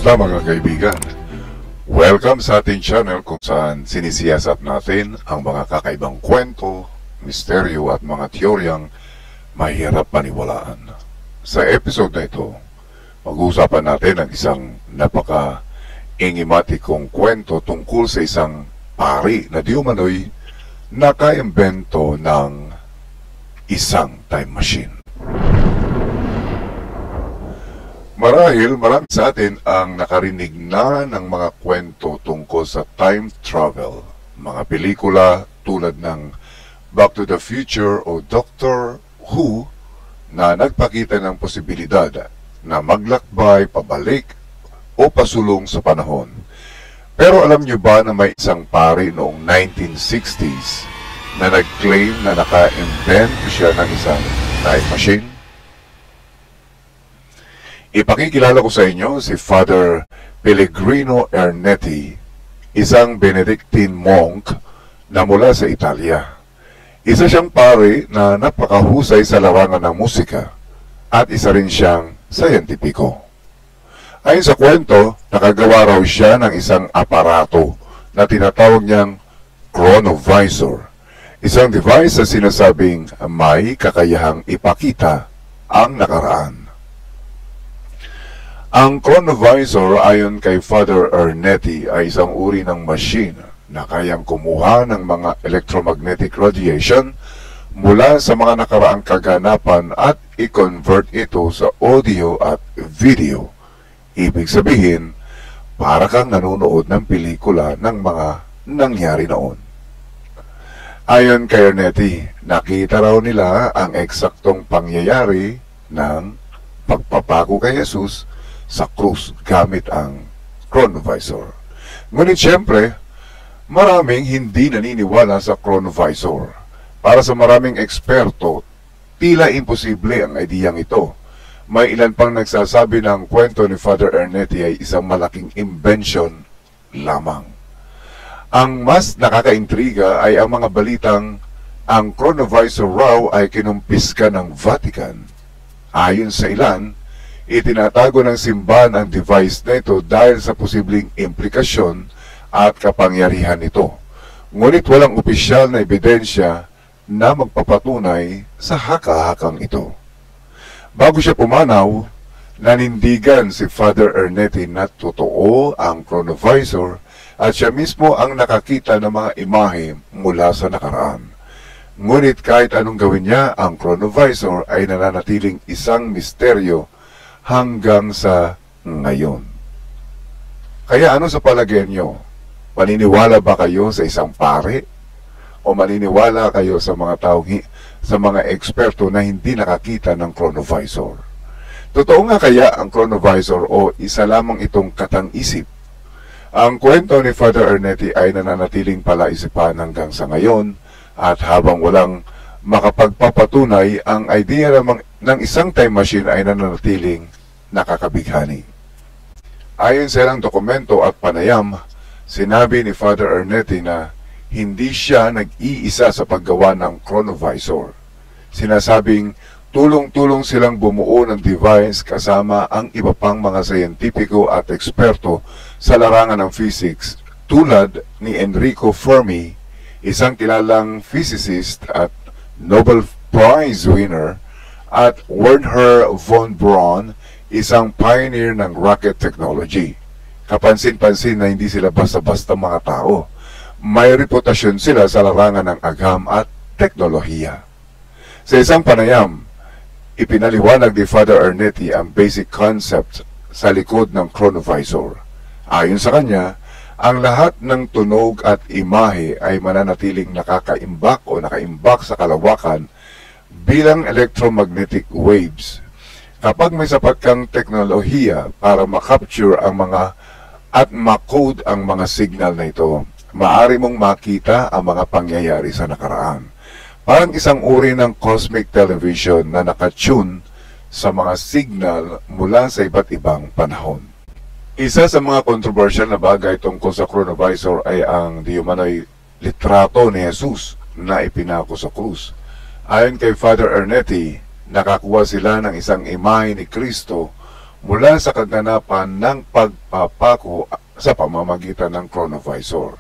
Kamusta mga kaibigan? Welcome sa ating channel kung saan sinisiyasat natin ang mga kakaibang kwento, misteryo at mga teoryang mahirap paniwalaan. Sa episode na ito, mag-uusapan natin ang isang napaka-enigmatikong kwento tungkol sa isang pari na di umano'y nakaimbento ng isang time machine. Marahil marami sa atin ang nakarinig na ng mga kwento tungkol sa time travel. Mga pelikula tulad ng Back to the Future o Doctor Who na nagpakita ng posibilidad na maglakbay, pabalik o pasulong sa panahon. Pero alam nyo ba na may isang pari noong 1960s na nag-claim na naka-invent siya ng isang time machine? Ipakikilala ko sa inyo si Father Pellegrino Ernetti, isang Benedictine monk na mula sa Italia. Isa siyang pari na napakahusay sa larangan ng musika at isa rin siyang sayentipiko. Ayon sa kwento, nakagawa raw siya ng isang aparato na tinatawag niyang chronovisor, isang device na sinasabing may kakayahang ipakita ang nakaraan. Ang chronovisor ayon kay Father Ernetti ay isang uri ng machine na kayang kumuha ng mga electromagnetic radiation mula sa mga nakaraang kaganapan at i-convert ito sa audio at video. Ibig sabihin, para kang nanonood ng pelikula ng mga nangyari noon. Ayon kay Ernetti, nakita raw nila ang eksaktong pangyayari ng pagpapako kay Jesus sa krus gamit ang chronovisor. Ngunit siyempre, maraming hindi naniniwala sa chronovisor. Para sa maraming eksperto, tila imposible ang ideyang ito. May ilan pang nagsasabi na ang kwento ni Father Ernetti ay isang malaking invention lamang. Ang mas nakakaintriga ay ang mga balitang ang chronovisor raw ay kinumpiska ng Vatican. Ayon sa ilan, itinatago ng simbahan ang device na ito dahil sa posibleng implikasyon at kapangyarihan nito. Ngunit walang opisyal na ebidensya na magpapatunay sa haka-hakang ito. Bago siya pumanaw, nanindigan si Father Ernetti na totoo ang chronovisor at siya mismo ang nakakita ng mga imahe mula sa nakaraan. Ngunit kahit anong gawin niya, ang chronovisor ay nananatiling isang misteryo hanggang sa ngayon. Kaya ano sa palagay niyo? Maniniwala ba kayo sa isang pare? O maniniwala kayo sa mga eksperto na hindi nakakita ng chronovisor? Totoo nga kaya ang chronovisor o isa lamang itong katang-isip? Ang kwento ni Father Ernetti ay nananatiling palaisipan hanggang sa ngayon at habang walang makapagpapatunay, ang idea ng isang time machine ay nananatiling nakakabighani. Ayon sa ilang dokumento at panayam, sinabi ni Father Ernetti na hindi siya nag-iisa sa paggawa ng chronovisor. Sinasabing tulong-tulong silang bumuo ng device kasama ang iba pang mga sayentipiko at eksperto sa larangan ng physics tulad ni Enrico Fermi, isang kilalang physicist at Nobel Prize winner, at Wernher von Braun, isang pioneer ng rocket technology. Kapansin-pansin na hindi sila basta-basta mga tao. May reputasyon sila sa larangan ng agham at teknolohiya. Sa isang panayam, ipinaliwanag ni Father Ernetti ang basic concept sa likod ng chronovisor. Ayon sa kanya, ang lahat ng tunog at imahe ay mananatiling nakakaimbak o nakaimbak sa kalawakan bilang electromagnetic waves. Kapag may sapat kang teknolohiya para makapture ang mga at makode ang mga signal na ito, maaari mong makita ang mga pangyayari sa nakaraan. Parang isang uri ng cosmic television na nakatune sa mga signal mula sa iba't ibang panahon. Isa sa mga kontrobersyal na bagay tungkol sa chronovisor ay ang di umano'y litrato ni Jesus na ipinako sa krus. Ayon kay Father Ernetti, nakakuha sila ng isang imahe ni Kristo mula sa kaganapan ng pagpapako sa pamamagitan ng chronovisor.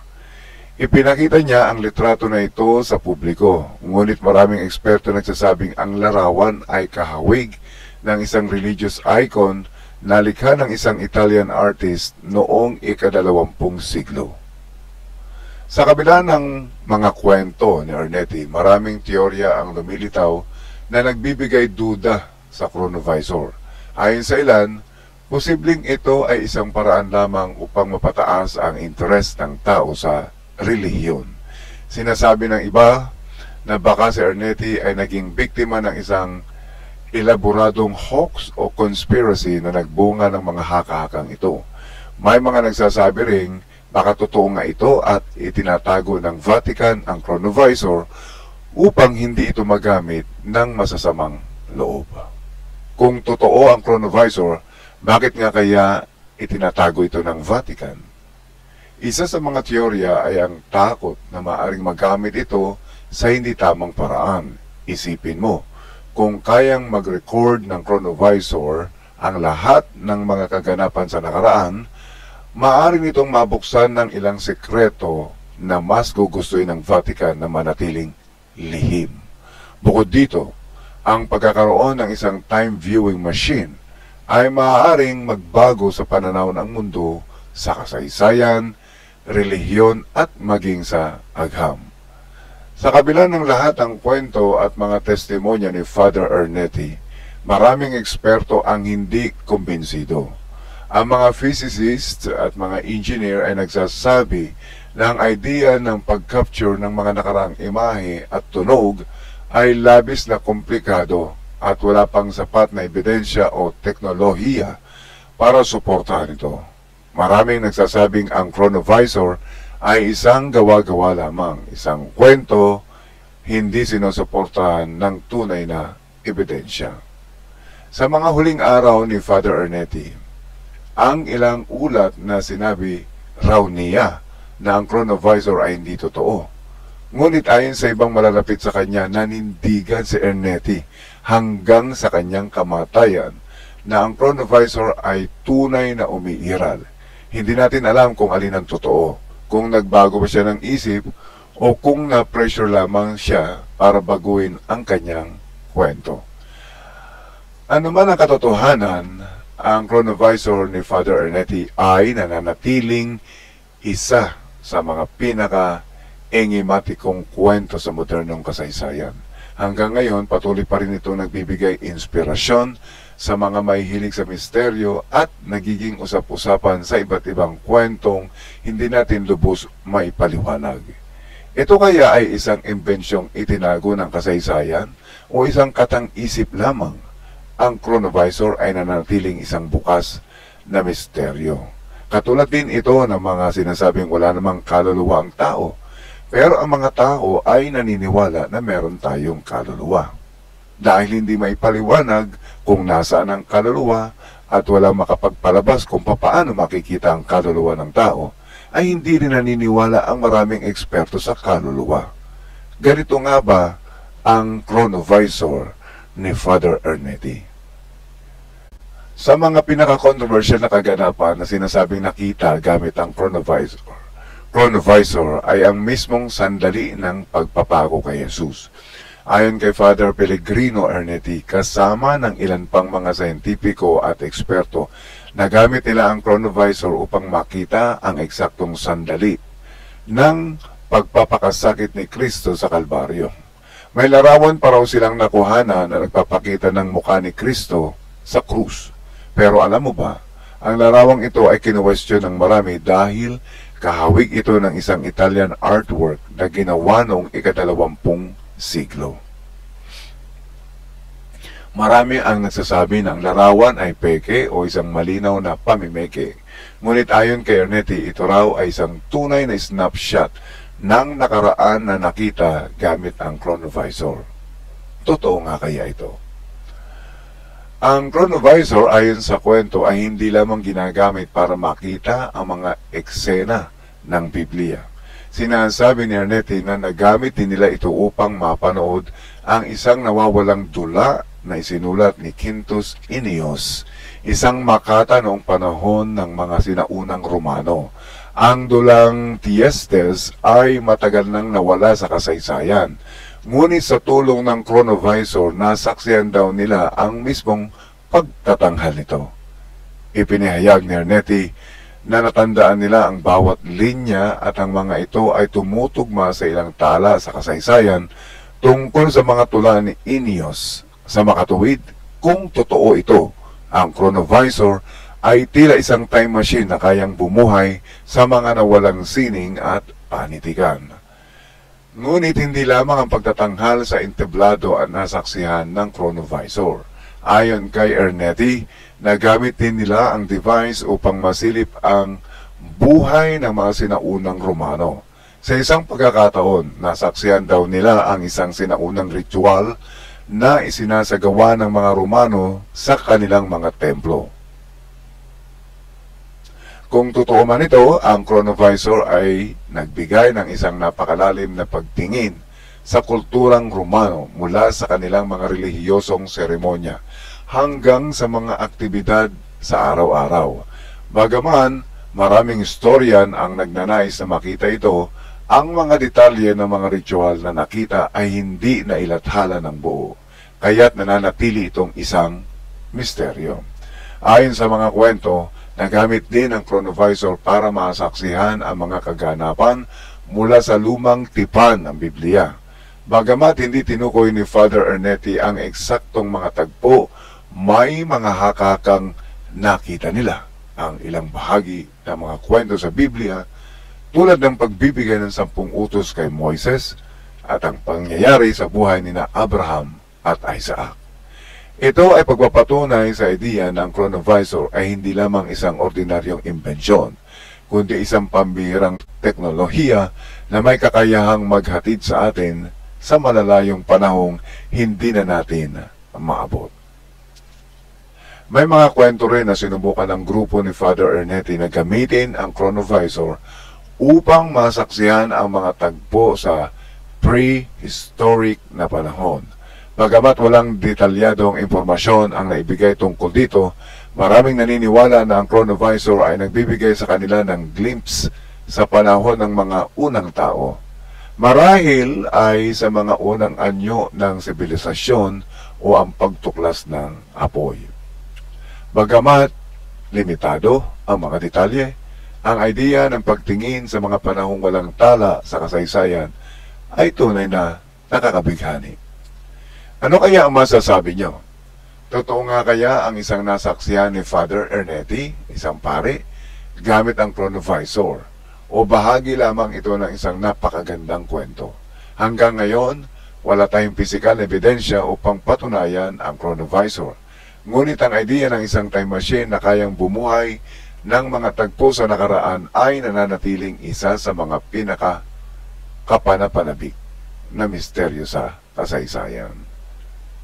Ipinakita niya ang litrato na ito sa publiko, ngunit maraming eksperto nagsasabing ang larawan ay kahawig ng isang religious icon na likha ng isang Italian artist noong ika-20 siglo. Sa kabila ng mga kwento ni Ernetti, maraming teorya ang lumilitaw na nagbibigay duda sa chronovisor. Ayon sa ilan, posibleng ito ay isang paraan lamang upang mapataas ang interes ng tao sa relihiyon. Sinasabi ng iba na baka si Ernetti ay naging biktima ng isang elaboradong hoax o conspiracy na nagbunga ng mga haka-hakang ito. May mga nagsasabi ring baka totoo nga ito at itinatago ng Vatican ang chronovisor upang hindi ito magamit ng masasamang loob. Kung totoo ang chronovisor, bakit nga kaya itinatago ito ng Vatican? Isa sa mga teorya ay ang takot na maaring magamit ito sa hindi tamang paraan. Isipin mo, kung kayang mag-record ng chronovisor ang lahat ng mga kaganapan sa nakaraan, maaari nitong mabuksan ng ilang sekreto na mas gugustuhin ng Vatican na manatiling lihim. Bukod dito, ang pagkakaroon ng isang time-viewing machine ay maaaring magbago sa pananaw ng mundo sa kasaysayan, relihiyon at maging sa agham. Sa kabila ng lahat ng kwento at mga testimonya ni Father Ernetti, maraming eksperto ang hindi kumbinsido. Ang mga physicist at mga engineer ay nagsasabi na ang idea ng pag-capture ng mga nakaraang imahe at tunog ay labis na komplikado at wala pang sapat na ebidensya o teknolohiya para suportahan ito. Maraming nagsasabing ang chronovisor ay isang gawa-gawa lamang, isang kwento, hindi sinusuportahan ng tunay na ebidensya. Sa mga huling araw ni Father Ernetti, ang ilang ulat na sinabi raw niya na ang chronovisor ay hindi totoo. Ngunit ayon sa ibang malalapit sa kanya, nanindigan si Ernetti hanggang sa kanyang kamatayan na ang chronovisor ay tunay na umiiral. Hindi natin alam kung alin ang totoo, kung nagbago ba siya ng isip o kung na-pressure lamang siya para baguhin ang kanyang kwento. Ano man ang katotohanan, ang chronovisor ni Father Ernetti ay nananatiling isa sa mga pinaka-enigmatikong kwento sa modernong kasaysayan. Hanggang ngayon, patuloy pa rin ito nagbibigay inspirasyon sa mga mahihilig sa misteryo at nagiging usap-usapan sa iba't ibang kwentong hindi natin lubos maipaliwanag. Ito kaya ay isang imbensyong itinago ng kasaysayan o isang katang-isip lamang? Ang chronovisor ay nanatiling isang bukas na misteryo. Katulad din ito ng mga sinasabing wala namang kaluluwa ang tao. Pero ang mga tao ay naniniwala na meron tayong kaluluwa. Dahil hindi maipaliwanag kung nasaan ang kaluluwa at walang makapagpalabas kung papaano makikita ang kaluluwa ng tao, ay hindi rin naniniwala ang maraming eksperto sa kaluluwa. Ganito nga ba ang chronovisor ni Father Ernetti? Sa mga pinaka-controversial na kaganapan na sinasabing nakita gamit ang chronovisor ay ang mismong sandali ng pagpapako kay Jesus. Ayon kay Father Pellegrino Ernetti, kasama ng ilan pang mga scientifico at eksperto, nagamit nila ang chronovisor upang makita ang eksaktong sandali ng pagpapakasakit ni Kristo sa Kalbaryo. May larawan pa raw silang nakuhana na nagpapakita ng mukha ni Kristo sa krus. Pero alam mo ba, ang larawang ito ay kinuwestiyon ng marami dahil kahawig ito ng isang Italian artwork na ginawa noong ika-20 siglo. Marami ang nagsasabi na ang larawan ay peke o isang malinaw na pamimeke. Ngunit ayon kay Ernetti, ito raw ay isang tunay na snapshot ng nakaraan na nakita gamit ang chronovisor. Totoo nga kaya ito? Ang chronovisor ayon sa kwento ay hindi lamang ginagamit para makita ang mga eksena ng Biblia. Sinasabi ni Ernetti na nagamit din nila ito upang mapanood ang isang nawawalang dula na isinulat ni Quintus Ennius, isang makata noong panahon ng mga sinaunang Romano. Ang dulang Tiestes ay matagal nang nawala sa kasaysayan. Ngunit sa tulong ng chronovisor, nasaksihan daw nila ang mismong pagtatanghal nito. Ipinahayag ni Ernetti na natandaan nila ang bawat linya at ang mga ito ay tumutugma sa ilang tala sa kasaysayan tungkol sa mga tula ni Ennius. Sa makatuwid, kung totoo ito, ang chronovisor ay tila isang time machine na kayang bumuhay sa mga nawalang sining at panitikan. Ngunit hindi lamang ang pagtatanghal sa entablado ang nasaksihan ng chronovisor. Ayon kay Ernetti, nagamit din nila ang device upang masilip ang buhay ng mga sinaunang Romano. Sa isang pagkakataon, nasaksihan daw nila ang isang sinaunang ritual na isinasagawa ng mga Romano sa kanilang mga templo. Kung totoo man ito, ang chronovisor ay nagbigay ng isang napakalalim na pagtingin sa kulturang Romano mula sa kanilang mga relihiyosong seremonya hanggang sa mga aktibidad sa araw-araw. Bagaman maraming historian ang nagnanais na makita ito, ang mga detalye ng mga ritual na nakita ay hindi nailathala ng buo, kaya't nananatili itong isang misteryo. Ayon sa mga kwento, nagamit din ang chronovisor para masaksihan ang mga kaganapan mula sa lumang tipan ng Biblia. Bagamat hindi tinukoy ni Father Ernetti ang eksaktong mga tagpo, may mga hakakang nakita nila ang ilang bahagi ng mga kwento sa Biblia tulad ng pagbibigay ng 10 utos kay Moises at ang pangyayari sa buhay ni Abraham at Isaac. Ito ay pagpapatunay sa ideya na ang chronovisor ay hindi lamang isang ordinaryong imbensyon, kundi isang pambihirang teknolohiya na may kakayahang maghatid sa atin sa malalayong panahong hindi na natin maabot. May mga kwento rin na sinubukan ng grupo ni Father Ernetti na gamitin ang chronovisor upang masaksihan ang mga tagpo sa prehistoric na panahon. Bagamat walang detalyadong impormasyon ang naibigay tungkol dito, maraming naniniwala na ang chronovisor ay nagbibigay sa kanila ng glimpse sa panahon ng mga unang tao. Marahil ay sa mga unang anyo ng sibilisasyon o ang pagtuklas ng apoy. Bagamat limitado ang mga detalye, ang idea ng pagtingin sa mga panahong walang tala sa kasaysayan ay tunay na nakakabighani. Ano kaya ang masasabi nyo? Totoo nga kaya ang isang nasaksihan ni Father Ernetti, isang pare, gamit ang chronovisor, o bahagi lamang ito ng isang napakagandang kwento? Hanggang ngayon, wala tayong pisikal na ebidensya upang patunayan ang chronovisor. Ngunit ang idea ng isang time machine na kayang bumuhay ng mga tagpo sa nakaraan ay nananatiling isa sa mga pinaka-kapanapanabik na misteryo sa kasaysayan.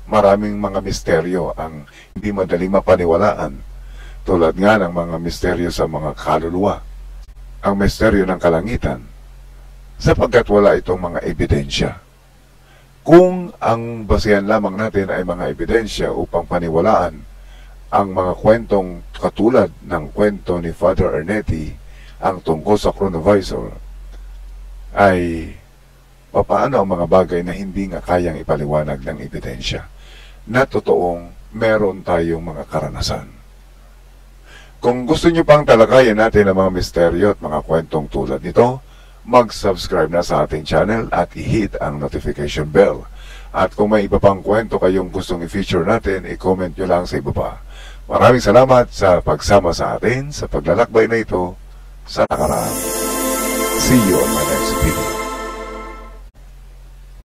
Maraming mga misteryo ang hindi madaling mapaniwalaan, tulad nga ng mga misteryo sa mga kaluluwa, ang misteryo ng kalangitan, sapagkat wala itong mga ebidensya. Kung ang basihan lamang natin ay mga ebidensya upang paniwalaan ang mga kwentong katulad ng kwento ni Father Ernetti, ang tungkol sa chronovisor, ay papaano ang mga bagay na hindi nga kayang ipaliwanag ng ebidensya na totoong meron tayong mga karanasan. Kung gusto nyo pang talakayan natin ang mga misteryo at mga kwentong tulad nito, mag-subscribe na sa ating channel at i-hit ang notification bell. At kung may iba pang kwento kayong gustong i-feature natin, i-comment nyo lang sa ibaba. Maraming salamat sa pagsama sa atin sa paglalakbay na ito sa nakaraan. See you on my next video.